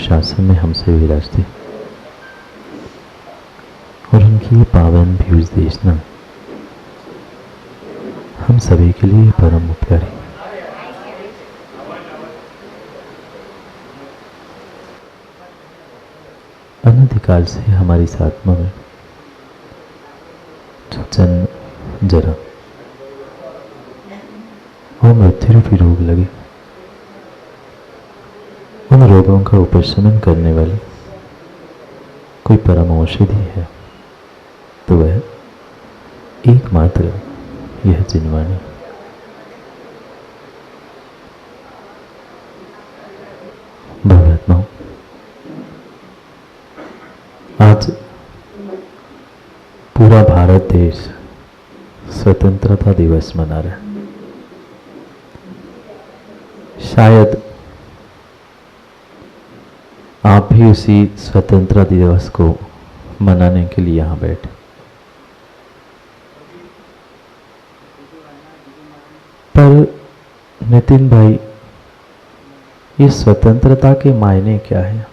शासन में हमसे विराजते और उनकी ये पावन पीयूष देशना हम सभी के लिए परम उपकारी। अनादिकाल से हमारी इस आत्मा में जो जन्म, जरा और मृत्यु रूपी रोग लगे, उन रोगों का उपशमन करने वाली कोई परम औषधि है तो वह एकमात्र यह जिनवाणी। भावात्माओं, आज पूरा भारत देश स्वतंत्रता दिवस मना रहा है। शायद आप भी उसी स्वतंत्रता दिवस को मनाने के लिए यहां बैठे। पर नितिन भाई, ये स्वतंत्रता के मायने क्या है?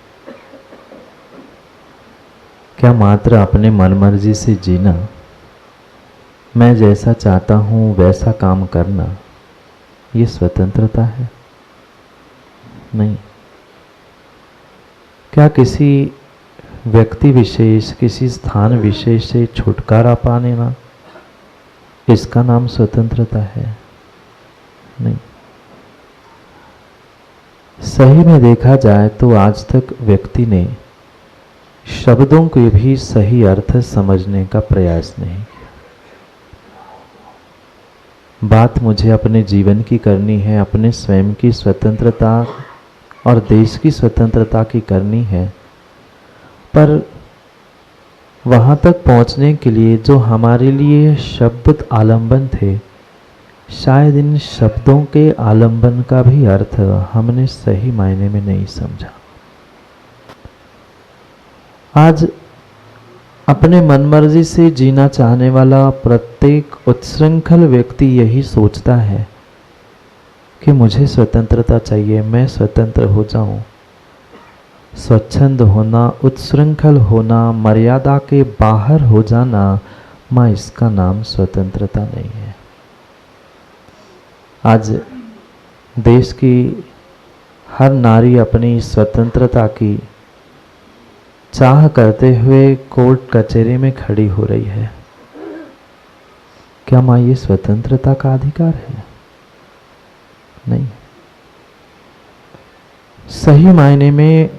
क्या मात्र अपने मनमर्जी से जीना, मैं जैसा चाहता हूं वैसा काम करना, ये स्वतंत्रता है? नहीं। क्या किसी व्यक्ति विशेष, किसी स्थान विशेष से छुटकारा पाने ना, इसका नाम स्वतंत्रता है? नहीं। सही में देखा जाए तो आज तक व्यक्ति ने शब्दों के भी सही अर्थ समझने का प्रयास नहीं किया। बात मुझे अपने जीवन की करनी है, अपने स्वयं की स्वतंत्रता और देश की स्वतंत्रता की करनी है, पर वहां तक पहुंचने के लिए जो हमारे लिए शब्द आलंबन थे, शायद इन शब्दों के आलंबन का भी अर्थ हमने सही मायने में नहीं समझा। आज अपने मनमर्जी से जीना चाहने वाला प्रत्येक उत्सृंखल व्यक्ति यही सोचता है कि मुझे स्वतंत्रता चाहिए, मैं स्वतंत्र हो जाऊं। स्वच्छंद होना, उत्सृंखल होना, मर्यादा के बाहर हो जाना, मां इसका नाम स्वतंत्रता नहीं है। आज देश की हर नारी अपनी स्वतंत्रता की चाह करते हुए कोर्ट कचहरी में खड़ी हो रही है। क्या मां ये स्वतंत्रता का अधिकार है? नहीं। सही मायने में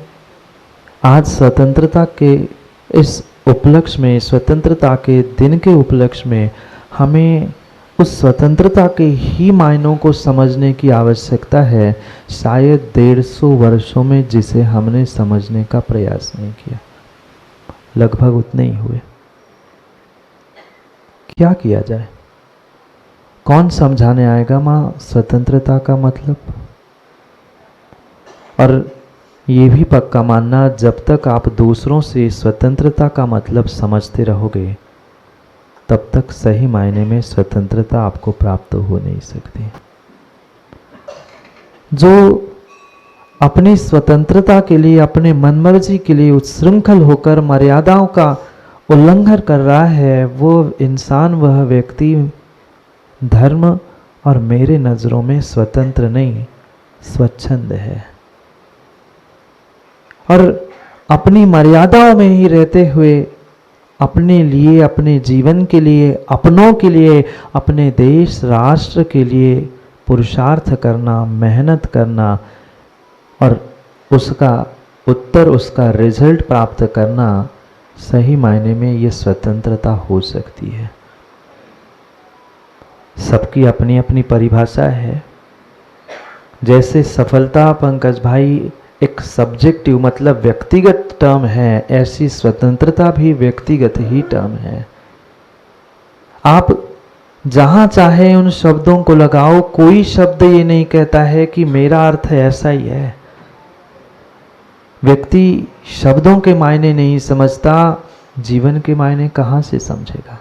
आज स्वतंत्रता के इस उपलक्ष्य में, स्वतंत्रता के दिन के उपलक्ष्य में हमें उस स्वतंत्रता के ही मायनों को समझने की आवश्यकता है, शायद 150 वर्षों में जिसे हमने समझने का प्रयास नहीं किया। लगभग उतने ही हुए। क्या किया जाए? कौन समझाने आएगा मां स्वतंत्रता का मतलब? और ये भी पक्का मानना, जब तक आप दूसरों से स्वतंत्रता का मतलब समझते रहोगे, तब तक सही मायने में स्वतंत्रता आपको प्राप्त हो नहीं सकती। जो अपनी स्वतंत्रता के लिए, अपने मनमर्जी के लिए उत्सृंखल होकर मर्यादाओं का उल्लंघन कर रहा है, वो इंसान, वह व्यक्ति धर्म और मेरे नजरों में स्वतंत्र नहीं, स्वच्छंद है। और अपनी मर्यादाओं में ही रहते हुए अपने लिए, अपने जीवन के लिए, अपनों के लिए, अपने देश राष्ट्र के लिए पुरुषार्थ करना, मेहनत करना और उसका उत्तर, उसका रिजल्ट प्राप्त करना, सही मायने में ये स्वतंत्रता हो सकती है। सबकी अपनी अपनी परिभाषा है। जैसे सफलता, पंकज भाई, एक सब्जेक्टिव मतलब व्यक्तिगत टर्म है, ऐसी स्वतंत्रता भी व्यक्तिगत ही टर्म है। आप जहां चाहे उन शब्दों को लगाओ, कोई शब्द ये नहीं कहता है कि मेरा अर्थ ऐसा ही है। व्यक्ति शब्दों के मायने नहीं समझता, जीवन के मायने कहां से समझेगा?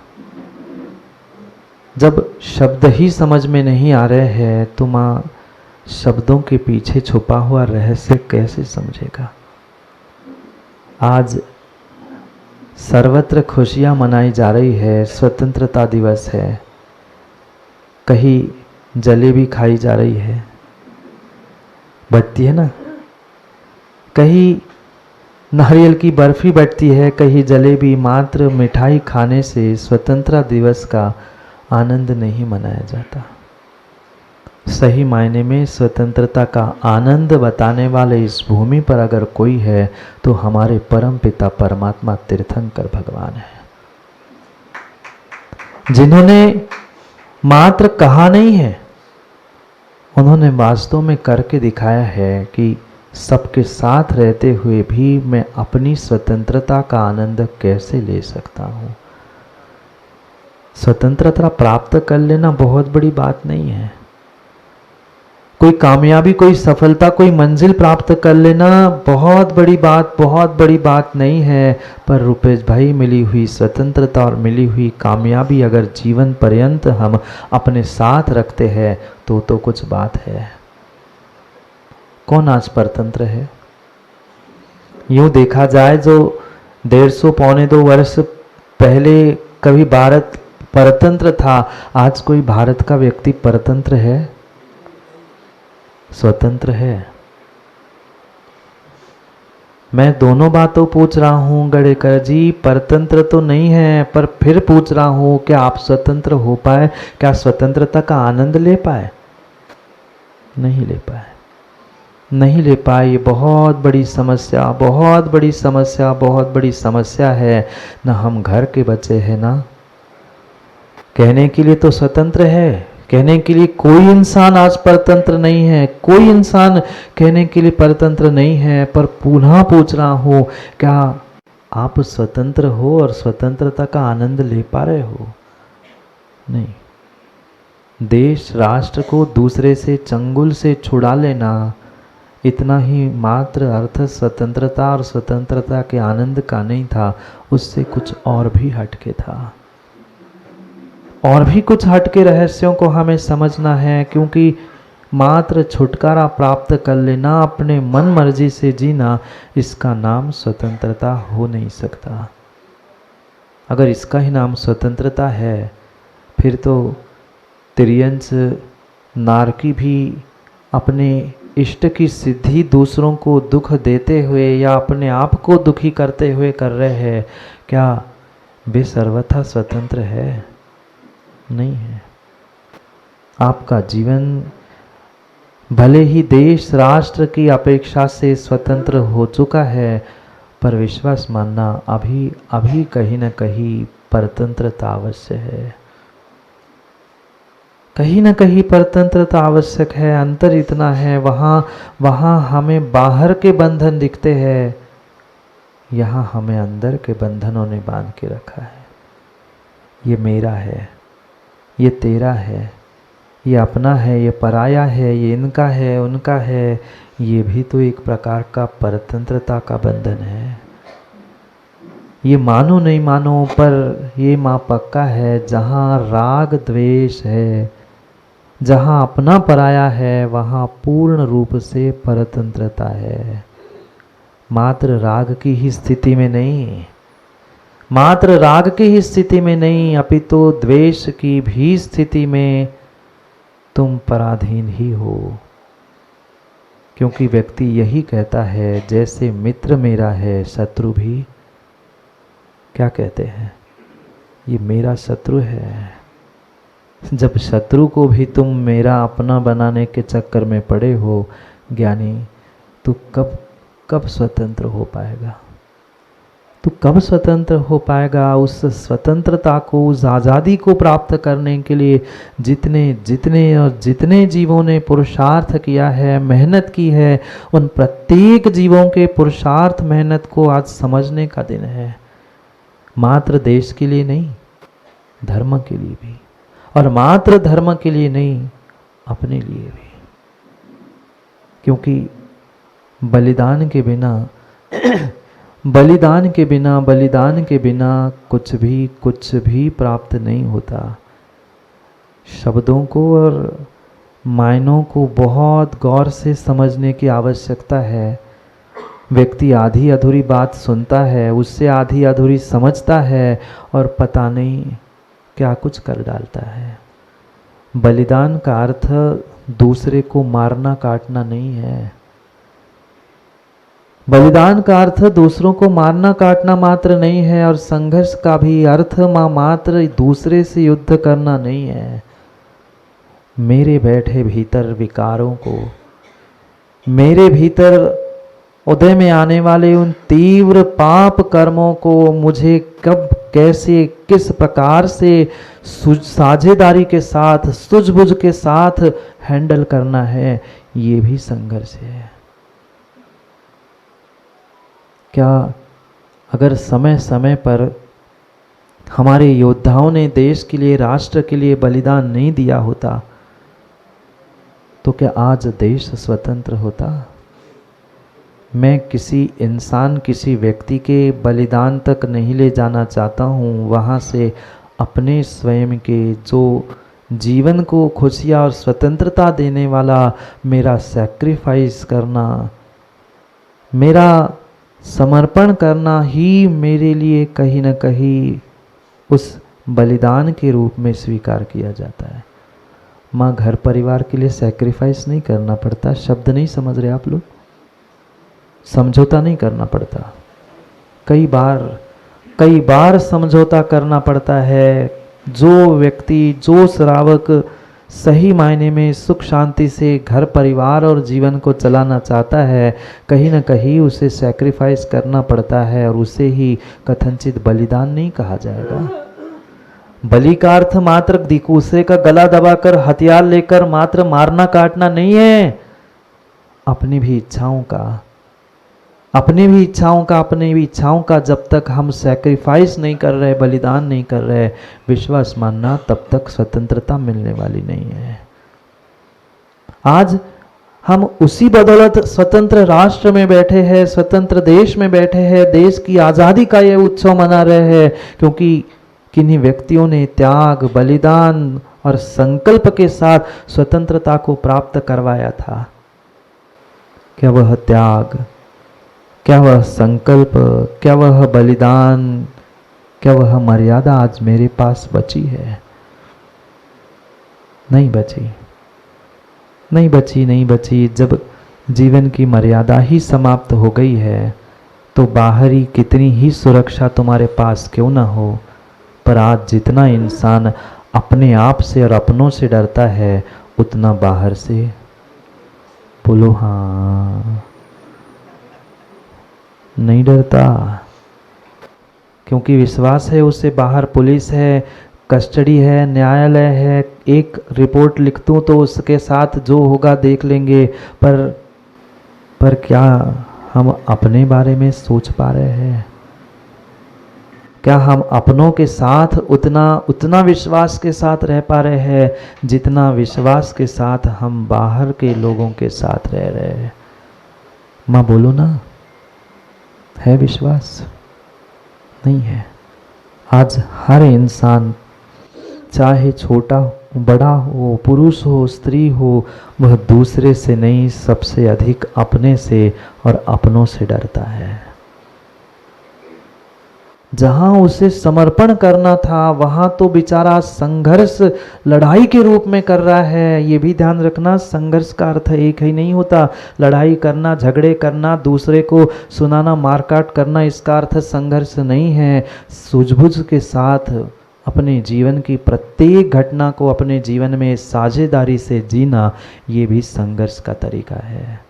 जब शब्द ही समझ में नहीं आ रहे हैं तो मां शब्दों के पीछे छुपा हुआ रहस्य कैसे समझेगा? आज सर्वत्र खुशियाँ मनाई जा रही है, स्वतंत्रता दिवस है, कहीं जलेबी खाई जा रही है, बटती है ना, कहीं नारियल की बर्फी बटती है, कहीं जलेबी। मात्र मिठाई खाने से स्वतंत्रता दिवस का आनंद नहीं मनाया जाता। सही मायने में स्वतंत्रता का आनंद बताने वाले इस भूमि पर अगर कोई है तो हमारे परम पिता परमात्मा तीर्थंकर भगवान है, जिन्होंने मात्र कहा नहीं है, उन्होंने वास्तव में करके दिखाया है कि सबके साथ रहते हुए भी मैं अपनी स्वतंत्रता का आनंद कैसे ले सकता हूँ। स्वतंत्रता प्राप्त कर लेना बहुत बड़ी बात नहीं है। कोई कामयाबी, कोई सफलता, कोई मंजिल प्राप्त कर लेना बहुत बड़ी बात नहीं है। पर रुपेश भाई, मिली हुई स्वतंत्रता और मिली हुई कामयाबी अगर जीवन पर्यंत हम अपने साथ रखते हैं तो कुछ बात है। कौन आज परतंत्र है? यूं देखा जाए जो 150 पौने 2 वर्ष पहले कभी भारत परतंत्र था, आज कोई भारत का व्यक्ति परतंत्र है? स्वतंत्र है? मैं दोनों बातों पूछ रहा हूं गणेकर जी, परतंत्र तो नहीं है, पर फिर पूछ रहा हूं क्या आप स्वतंत्र हो पाए? क्या स्वतंत्रता का आनंद ले पाए? नहीं ले पाए, नहीं ले पाए। ये बहुत बड़ी समस्या, बहुत बड़ी समस्या, बहुत बड़ी समस्या है। ना हम घर के बच्चे हैं, ना कहने के लिए तो स्वतंत्र है, कहने के लिए कोई इंसान आज परतंत्र नहीं है, कोई इंसान कहने के लिए परतंत्र नहीं है। पर पुनः पूछ रहा हूं, क्या आप स्वतंत्र हो और स्वतंत्रता का आनंद ले पा रहे हो? नहीं। देश राष्ट्र को दूसरे से चंगुल से छुड़ा लेना, इतना ही मात्र अर्थ स्वतंत्रता और स्वतंत्रता के आनंद का नहीं था, उससे कुछ और भी हटके था। और भी कुछ हटके रहस्यों को हमें समझना है, क्योंकि मात्र छुटकारा प्राप्त कर लेना, अपने मन मर्जी से जीना, इसका नाम स्वतंत्रता हो नहीं सकता। अगर इसका ही नाम स्वतंत्रता है, फिर तो तिर्यंच नारकी भी अपने इष्ट की सिद्धि दूसरों को दुख देते हुए या अपने आप को दुखी करते हुए कर रहे हैं। क्या वे सर्वथा स्वतंत्र है? नहीं है। आपका जीवन भले ही देश राष्ट्र की अपेक्षा से स्वतंत्र हो चुका है, पर विश्वास मानना अभी कहीं न कहीं परतंत्रता अवश्य है, कहीं न कहीं परतंत्रता आवश्यक है। अंतर इतना है, वहाँ हमें बाहर के बंधन दिखते हैं, यहाँ हमें अंदर के बंधनों ने बांध के रखा है। ये मेरा है, ये तेरा है, ये अपना है, ये पराया है, ये इनका है, उनका है। ये भी तो एक प्रकार का परतंत्रता का बंधन है। ये मानो नहीं मानो, पर ये माँ पक्का है, जहाँ राग द्वेष है, जहाँ अपना पराया है, वहाँ पूर्ण रूप से परतंत्रता है। मात्र राग की ही स्थिति में नहीं, मात्र राग की ही स्थिति में नहीं, अपितु द्वेष की भी स्थिति में तुम पराधीन ही हो। क्योंकि व्यक्ति यही कहता है, जैसे मित्र मेरा है शत्रु भी, क्या कहते हैं, ये मेरा शत्रु है। जब शत्रु को भी तुम मेरा अपना बनाने के चक्कर में पड़े हो ज्ञानी, तो कब स्वतंत्र हो पाएगा? तो कब स्वतंत्र हो पाएगा? उस स्वतंत्रता को, उस आज़ादी को प्राप्त करने के लिए जितने जीवों ने पुरुषार्थ किया है, मेहनत की है, उन प्रत्येक जीवों के पुरुषार्थ मेहनत को आज समझने का दिन है। मात्र देश के लिए नहीं, धर्म के लिए भी, और मात्र धर्म के लिए नहीं, अपने लिए भी। क्योंकि बलिदान के बिना कुछ भी प्राप्त नहीं होता। शब्दों को और मायनों को बहुत गौर से समझने की आवश्यकता है। व्यक्ति आधी अधूरी बात सुनता है, उससे आधी अधूरी समझता है और पता नहीं क्या कुछ कर डालता है। बलिदान का अर्थ दूसरे को मारना काटना नहीं है। बलिदान का अर्थ दूसरों को मारना काटना मात्र नहीं है, और संघर्ष का भी अर्थ मात्र दूसरे से युद्ध करना नहीं है। मेरे बैठे भीतर विकारों को, मेरे भीतर उदय में आने वाले उन तीव्र पाप कर्मों को मुझे कब, कैसे, किस प्रकार से साझेदारी के साथ, सूझबूझ के साथ हैंडल करना है, ये भी संघर्ष है। क्या अगर समय समय पर हमारे योद्धाओं ने देश के लिए, राष्ट्र के लिए बलिदान नहीं दिया होता तो क्या आज देश स्वतंत्र होता? मैं किसी इंसान, किसी व्यक्ति के बलिदान तक नहीं ले जाना चाहता हूँ, वहाँ से अपने स्वयं के जो जीवन को खुशियाँ और स्वतंत्रता देने वाला मेरा सैक्रिफाइस करना, मेरा समर्पण करना ही मेरे लिए कहीं न कहीं उस बलिदान के रूप में स्वीकार किया जाता है। माँ, घर परिवार के लिए सैक्रिफाइस नहीं करना पड़ता। शब्द नहीं समझ रहे आप लोग? समझौता नहीं करना पड़ता। कई बार समझौता करना पड़ता है। जो व्यक्ति, जो श्रावक सही मायने में सुख शांति से घर परिवार और जीवन को चलाना चाहता है, कहीं न कहीं उसे सैक्रिफाइस करना पड़ता है, और उसे ही कथनचित बलिदान नहीं कहा जाएगा। बलि का अर्थ मात्र दूसरे का गला दबाकर, हथियार लेकर मात्र मारना काटना नहीं है। अपनी भी इच्छाओं का जब तक हम सैक्रिफाइस नहीं कर रहे, बलिदान नहीं कर रहे, विश्वास मानना, तब तक स्वतंत्रता मिलने वाली नहीं है। आज हम उसी बदौलत स्वतंत्र राष्ट्र में बैठे हैं, स्वतंत्र देश में बैठे हैं, देश की आज़ादी का ये उत्सव मना रहे हैं, क्योंकि किन्हीं व्यक्तियों ने त्याग, बलिदान और संकल्प के साथ स्वतंत्रता को प्राप्त करवाया था। क्या वह त्याग, क्या वह संकल्प, क्या वह बलिदान, क्या वह मर्यादा आज मेरे पास बची है? नहीं बची। जब जीवन की मर्यादा ही समाप्त हो गई है तो बाहरी कितनी ही सुरक्षा तुम्हारे पास क्यों ना हो, पर आज जितना इंसान अपने आप से और अपनों से डरता है, उतना बाहर से। बोलो हाँ। नहीं डरता, क्योंकि विश्वास है उसे बाहर पुलिस है, कस्टडी है, न्यायालय है। एक रिपोर्ट लिख दूं तो उसके साथ जो होगा देख लेंगे, पर क्या हम अपने बारे में सोच पा रहे हैं? क्या हम अपनों के साथ उतना विश्वास के साथ रह पा रहे हैं जितना विश्वास के साथ हम बाहर के लोगों के साथ रह रहे हैं? माँ बोलो ना, है विश्वास? नहीं है। आज हर इंसान, चाहे छोटा हो, बड़ा हो, पुरुष हो, स्त्री हो, वह दूसरे से नहीं, सबसे अधिक अपने से और अपनों से डरता है। जहां उसे समर्पण करना था वहां तो बेचारा संघर्ष, लड़ाई के रूप में कर रहा है। ये भी ध्यान रखना, संघर्ष का अर्थ एक ही नहीं होता। लड़ाई करना, झगड़े करना, दूसरे को सुनाना, मारकाट करना, इसका अर्थ संघर्ष नहीं है। सूझबूझ के साथ अपने जीवन की प्रत्येक घटना को अपने जीवन में साझेदारी से जीना, ये भी संघर्ष का तरीका है।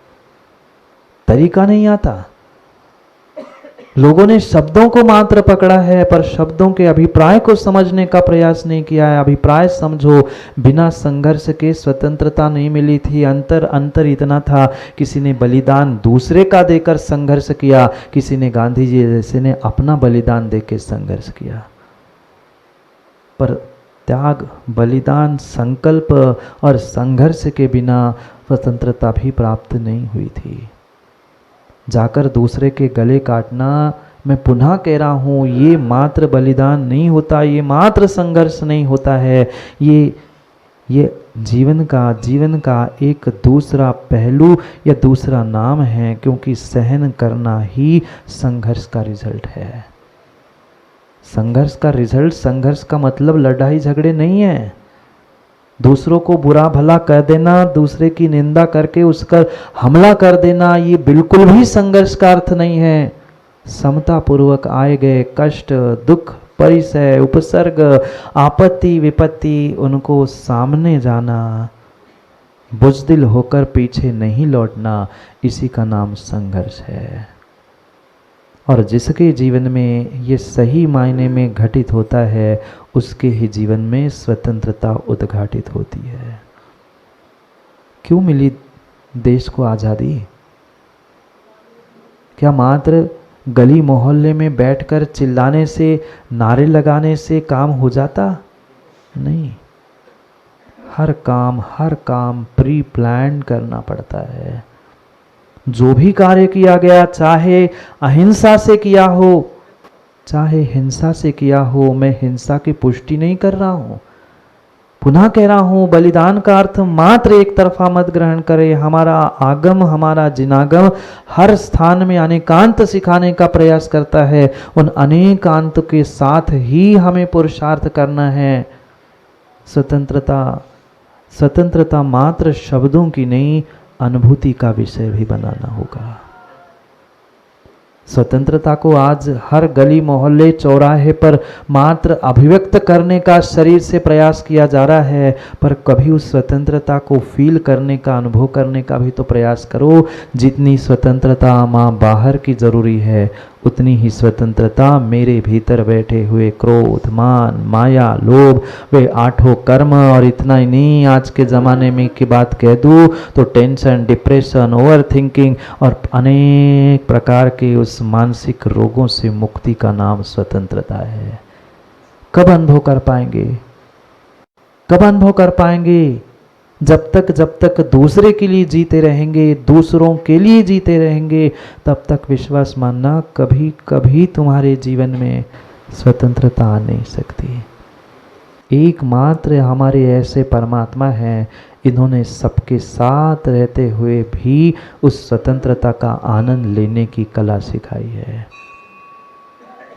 तरीका नहीं आता। लोगों ने शब्दों को मात्र पकड़ा है, पर शब्दों के अभिप्राय को समझने का प्रयास नहीं किया है। अभिप्राय समझो, बिना संघर्ष के स्वतंत्रता नहीं मिली थी। अंतर इतना था, किसी ने बलिदान दूसरे का देकर संघर्ष किया, किसी ने गांधी जी जैसे ने अपना बलिदान देकर संघर्ष किया। पर त्याग, बलिदान, संकल्प और संघर्ष के बिना स्वतंत्रता भी प्राप्त नहीं हुई थी। जाकर दूसरे के गले काटना, मैं पुनः कह रहा हूँ, ये मात्र बलिदान नहीं होता, ये मात्र संघर्ष नहीं होता है। ये जीवन का एक दूसरा पहलू या दूसरा नाम है, क्योंकि सहन करना ही संघर्ष का रिजल्ट है। संघर्ष का रिजल्ट, संघर्ष का मतलब लड़ाई झगड़े नहीं है। दूसरों को बुरा भला कह देना, दूसरे की निंदा करके उसका हमला कर देना, ये बिल्कुल भी संघर्ष का अर्थ नहीं है। समता पूर्वक आए गए कष्ट, दुख, परिचय, उपसर्ग, आपत्ति, विपत्ति, उनको सामने जाना, बुजदिल होकर पीछे नहीं लौटना, इसी का नाम संघर्ष है। और जिसके जीवन में ये सही मायने में घटित होता है, उसके ही जीवन में स्वतंत्रता उद्घाटित होती है। क्यों मिली देश को आज़ादी? क्या मात्र गली मोहल्ले में बैठकर चिल्लाने से, नारे लगाने से काम हो जाता? नहीं, हर काम प्री प्लान करना पड़ता है। जो भी कार्य किया गया, चाहे अहिंसा से किया हो, चाहे हिंसा से किया हो, मैं हिंसा की पुष्टि नहीं कर रहा हूं। पुनः कह रहा हूं, बलिदान का अर्थ मात्र एक तरफा मत ग्रहण करें। हमारा आगम, हमारा जिनागम हर स्थान में अनेकांत सिखाने का प्रयास करता है। उन अनेकांत के साथ ही हमें पुरुषार्थ करना है। स्वतंत्रता मात्र शब्दों की नहीं, अनुभूति का विषय भी बनाना होगा। स्वतंत्रता को आज हर गली मोहल्ले चौराहे पर मात्र अभिव्यक्त करने का शरीर से प्रयास किया जा रहा है, पर कभी उस स्वतंत्रता को फील करने का, अनुभव करने का भी तो प्रयास करो। जितनी स्वतंत्रता माँ बाहर की जरूरी है, उतनी ही स्वतंत्रता मेरे भीतर बैठे हुए क्रोध, मान, माया, लोभ, वे आठों कर्म। और इतना ही नहीं, आज के ज़माने में की बात कह दूँ तो टेंशन, डिप्रेशन, ओवर थिंकिंग और अनेक प्रकार के उस मानसिक रोगों से मुक्ति का नाम स्वतंत्रता है। कब अनुभव कर पाएंगे? कब अनुभव कर पाएंगे? जब तक दूसरे के लिए जीते रहेंगे, दूसरों के लिए जीते रहेंगे, तब तक विश्वास मानना कभी कभी तुम्हारे जीवन में स्वतंत्रता आ नहीं सकती। एकमात्र हमारे ऐसे परमात्मा हैं, इन्होंने सबके साथ रहते हुए भी उस स्वतंत्रता का आनंद लेने की कला सिखाई है।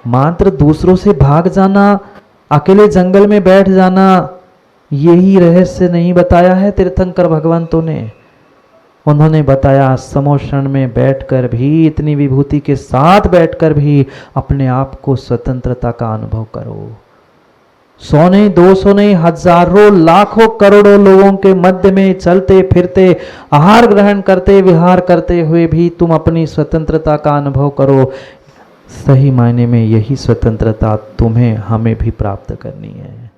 मात्र दूसरों से भाग जाना, अकेले जंगल में बैठ जाना, यही रहस्य नहीं बताया है तीर्थंकर भगवंतों ने। उन्होंने बताया समोषण में बैठकर भी, इतनी विभूति के साथ बैठकर भी अपने आप को स्वतंत्रता का अनुभव करो। 100 नहीं, 200 नहीं, हजारों, लाखों, करोड़ों लोगों के मध्य में चलते फिरते, आहार ग्रहण करते, विहार करते हुए भी तुम अपनी स्वतंत्रता का अनुभव करो। सही मायने में यही स्वतंत्रता तुम्हें, हमें भी प्राप्त करनी है।